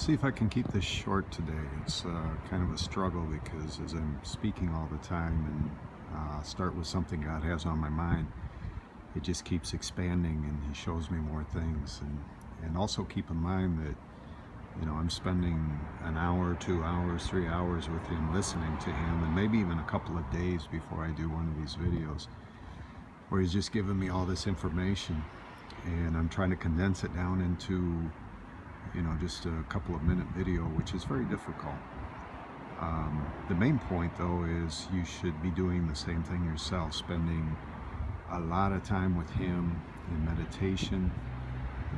See if I can keep this short today. It's kind of a struggle because as I'm speaking all the time and start with something God has on my mind, it just keeps expanding and He shows me more things. And also keep in mind that, I'm spending an hour, 2 hours, 3 hours with Him, listening to Him, and maybe even a couple of days before I do one of these videos where He's just giving me all this information, and I'm trying to condense it down into just a couple of minute video, which is very difficult. The main point though is you should be doing the same thing yourself, spending a lot of time with Him in meditation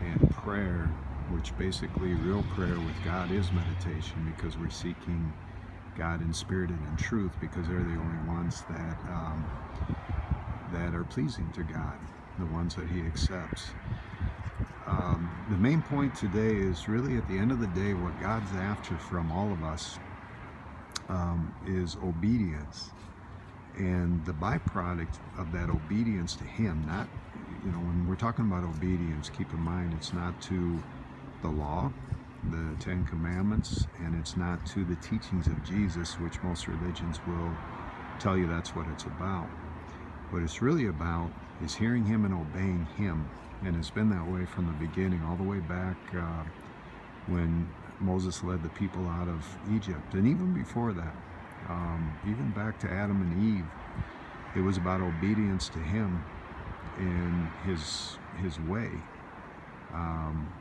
and prayer, which basically real prayer with God is meditation, because we're seeking God in spirit and in truth, because they're the only ones that are pleasing to God, the ones that He accepts. The main point today is really, at the end of the day, what God's after from all of us is obedience. And the byproduct of that obedience to Him, not, when we're talking about obedience, keep in mind it's not to the law, the Ten Commandments, and it's not to the teachings of Jesus, which most religions will tell you that's what it's about. What it's really about is hearing Him and obeying Him. And it's been that way from the beginning, all the way back when Moses led the people out of Egypt. And even before that, even back to Adam and Eve, it was about obedience to Him and His way.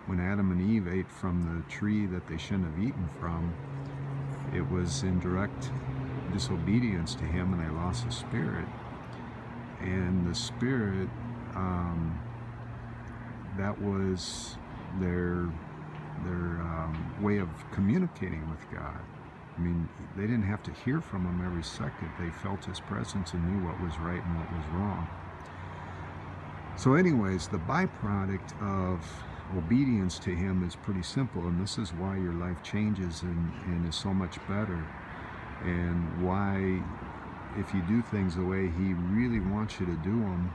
When Adam and Eve ate from the tree that they shouldn't have eaten from, it was in direct disobedience to Him, and they lost the Spirit. And the Spirit, that was their way of communicating with God. I mean, they didn't have to hear from Him every second. They felt His presence and knew what was right and what was wrong. So anyways, the byproduct of obedience to Him is pretty simple, and this is why your life changes and is so much better, and why, if you do things the way He really wants you to do them,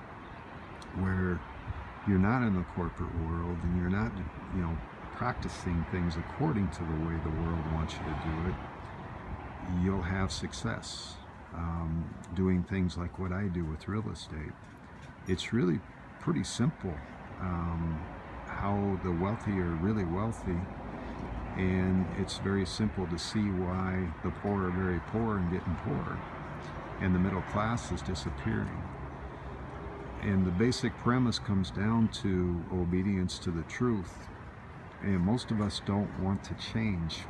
where you're not in the corporate world and you're not, practicing things according to the way the world wants you to do it, you'll have success doing things like what I do with real estate. It's really pretty simple how the wealthy are really wealthy, and it's very simple to see why the poor are very poor and getting poorer, and the middle class is disappearing. And the basic premise comes down to obedience to the truth. And most of us don't want to change.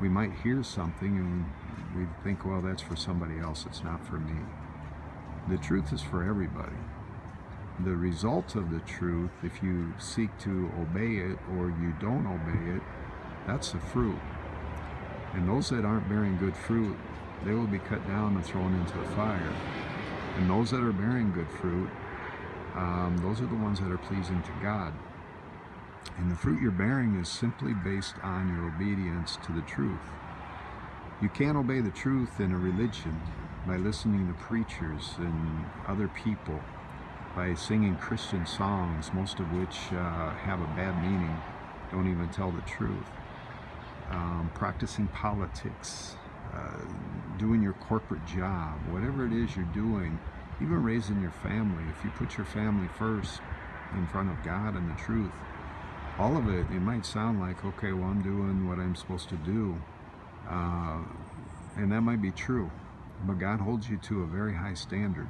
We might hear something and we think, well, that's for somebody else, it's not for me. The truth is for everybody. The result of the truth, if you seek to obey it or you don't obey it, that's the fruit. And those that aren't bearing good fruit, they will be cut down and thrown into the fire. And those that are bearing good fruit, those are the ones that are pleasing to God. And the fruit you're bearing is simply based on your obedience to the truth. You can't obey the truth in a religion by listening to preachers and other people, by singing Christian songs, most of which have a bad meaning, don't even tell the truth, practicing politics, doing your corporate job, whatever it is you're doing, even raising your family. If you put your family first in front of God and the truth, all of it might sound like, okay, well, I'm doing what I'm supposed to do, and that might be true, but God holds you to a very high standard,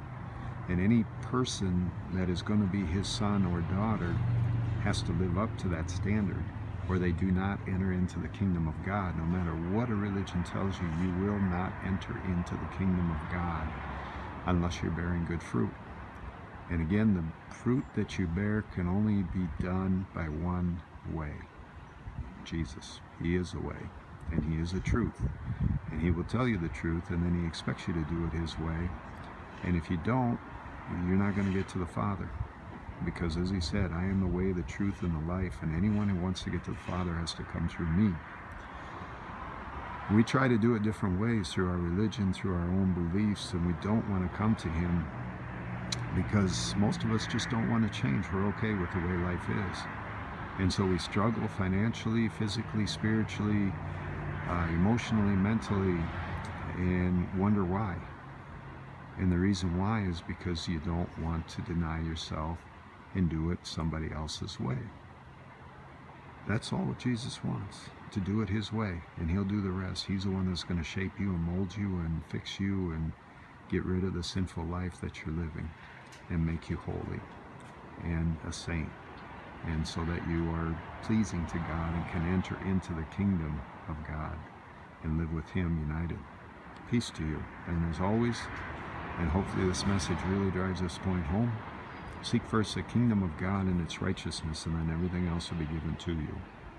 and any person that is going to be His son or daughter has to live up to that standard, or they do not enter into the kingdom of God. No matter what a religion tells you, you will not enter into the kingdom of God unless you're bearing good fruit. And again, the fruit that you bear can only be done by one way: Jesus. He is the way, and He is the truth, and He will tell you the truth, and then He expects you to do it His way. And if you don't, you're not going to get to the Father. Because as He said, I am the way, the truth, and the life, and anyone who wants to get to the Father has to come through me. We try to do it different ways, through our religion, through our own beliefs, and we don't want to come to Him because most of us just don't want to change. We're okay with the way life is. And so we struggle financially, physically, spiritually, emotionally, mentally, and wonder why. And the reason why is because you don't want to deny yourself and do it somebody else's way. That's all what Jesus wants, to do it his way, and he'll do the rest. He's the one that's going to shape you and mold you and fix you and get rid of the sinful life that you're living and make you holy and a saint, and so that you are pleasing to God and can enter into the kingdom of God and live with him united. Peace to you. And as always, and hopefully this message really drives this point home, seek first the kingdom of God and its righteousness, and then everything else will be given to you.